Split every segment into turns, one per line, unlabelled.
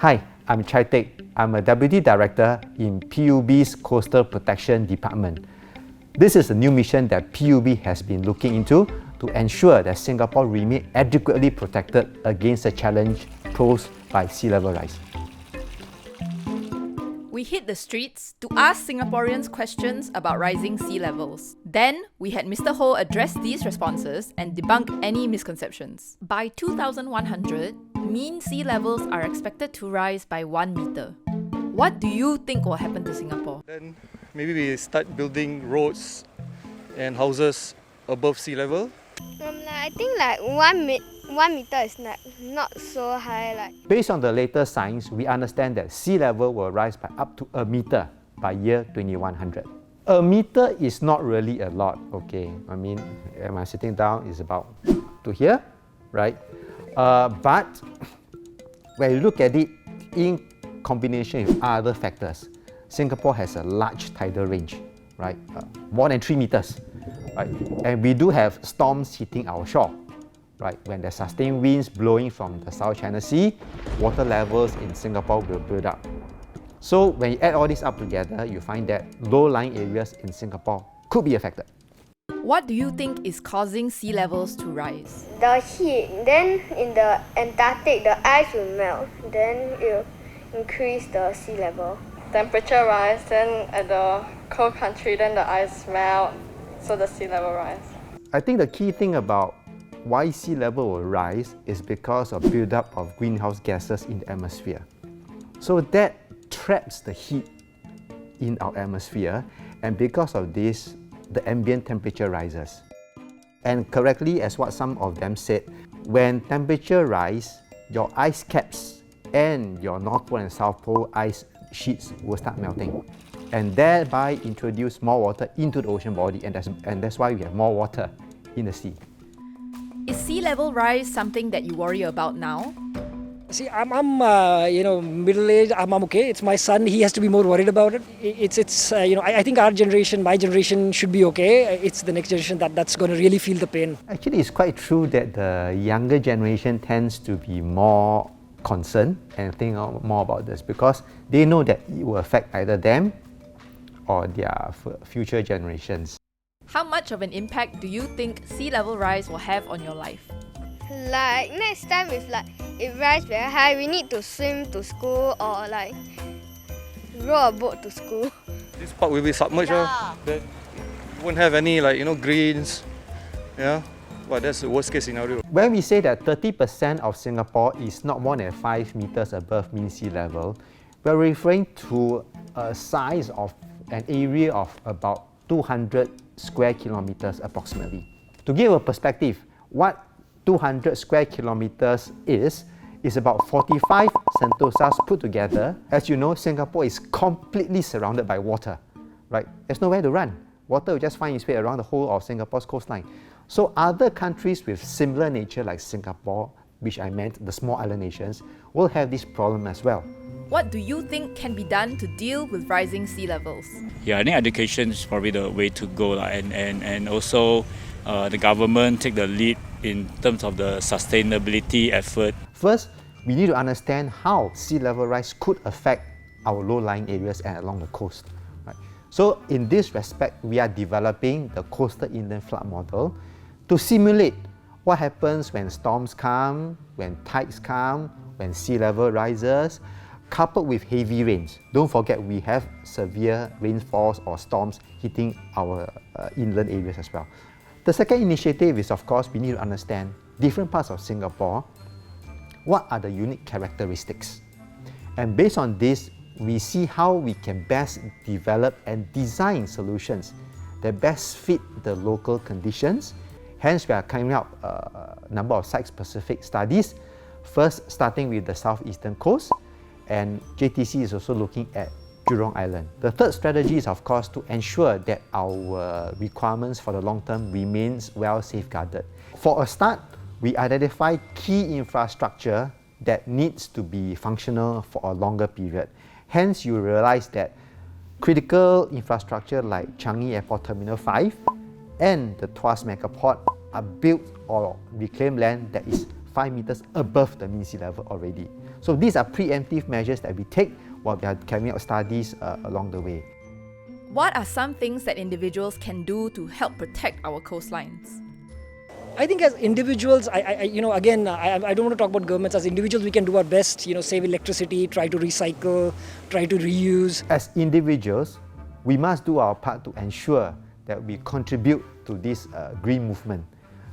Hi, I'm Chai Teck. I'm a Deputy Director in PUB's Coastal Protection Department. This is a new mission that PUB has been looking into to ensure that Singapore remains adequately protected against the challenge posed by sea level rise.
We hit the streets to ask Singaporeans questions about rising sea levels. Then, we had Mr. Ho address these responses and debunk any misconceptions. By 2100, mean sea levels are expected to rise by 1 metre. What do you think will happen to Singapore?
Then maybe we start building roads and houses above sea level.
I think like 1 meter is not so high.
Based on the latest science, we understand that sea level will rise by up to a metre by year 2100. A metre is not really a lot, okay? I mean, am I sitting down? Is about to here, right? But when you look at it in combination with other factors, Singapore has a large tidal range, right? More than 3 meters, right? And we do have storms hitting our shore, right? When there's sustained winds blowing from the South China Sea, water levels in Singapore will build up. So when you add all this up together, you find that low-lying areas in Singapore could be affected.
What do you think is causing sea levels to rise?
The heat, then in the Antarctic, the ice will melt, then it will increase the sea level.
Temperature rise, then at the cold country, then the ice melt, so the sea level rise.
I think the key thing about why sea level will rise is because of build-up of greenhouse gases in the atmosphere. So that traps the heat in our atmosphere, and because of this, the ambient temperature rises. And correctly, as what some of them said, when temperature rise, your ice caps and your North Pole and South Pole ice sheets will start melting, and thereby introduce more water into the ocean body, and that's why we have more water in the sea.
Is sea level rise something that you worry about now?
See, I'm middle-aged. I'm okay. It's my son. He has to be more worried about it. I think our generation, my generation, should be okay. It's the next generation that's going to really feel the pain.
Actually, it's quite true that the younger generation tends to be more concerned and think more about this because they know that it will affect either them or their future generations.
How much of an impact do you think sea level rise will have on your life?
Like next time if it rise very high, we need to swim to school or row a boat to school.
This part will be submerged. That won't have any greens. Yeah, but that's the worst case scenario.
When we say that 30% of Singapore is not more than 5 meters above mean sea level, we're referring to a size of an area of about 200 square kilometers approximately. To give a perspective, what 200 square kilometers is about 45 Sentosas put together. As you know, Singapore is completely surrounded by water, right? There's nowhere to run. Water will just find its way around the whole of Singapore's coastline. So other countries with similar nature like Singapore, which I meant the small island nations, will have this problem as well.
What do you think can be done to deal with rising sea levels?
Yeah, I think education is probably the way to go, and also the government take the lead in terms of the sustainability effort.
First, we need to understand how sea level rise could affect our low-lying areas and along the coast. Right? So in this respect, we are developing the coastal inland flood model to simulate what happens when storms come, when tides come, when sea level rises, coupled with heavy rains. Don't forget we have severe rainfalls or storms hitting our inland areas as well. The second initiative is, of course, we need to understand different parts of Singapore, what are the unique characteristics. And based on this, we see how we can best develop and design solutions that best fit the local conditions. Hence, we are coming up a number of site-specific studies, first starting with the southeastern coast, and JTC is also looking at Jurong Island. The third strategy is, of course, to ensure that our requirements for the long term remains well safeguarded. For a start, we identify key infrastructure that needs to be functional for a longer period. Hence, you realize that critical infrastructure like Changi Airport Terminal 5 and the Tuas Megaport are built or reclaimed land that is 5 meters above the mean sea level already. So these are preemptive measures that we take while we are carrying out studies along the way.
What are some things that individuals can do to help protect our coastlines?
I think as individuals, I don't want to talk about governments. As individuals, we can do our best, save electricity, try to recycle, try to reuse.
As individuals, we must do our part to ensure that we contribute to this green movement,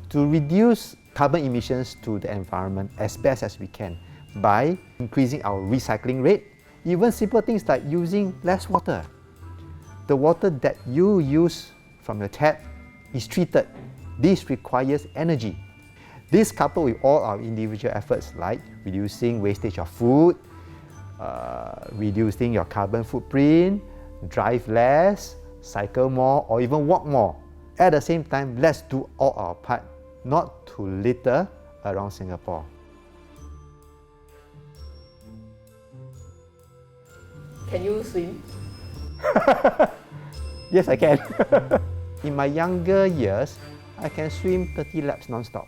to reduce carbon emissions to the environment as best as we can by increasing our recycling rate, even simple things like using less water. The water that you use from your tap is treated. This requires energy. This coupled with all our individual efforts like reducing wastage of food, reducing your carbon footprint, drive less, cycle more, or even walk more. At the same time, let's do all our part not to litter around Singapore.
Can you swim?
Yes, I can. In my younger years, I can swim 30 laps non-stop.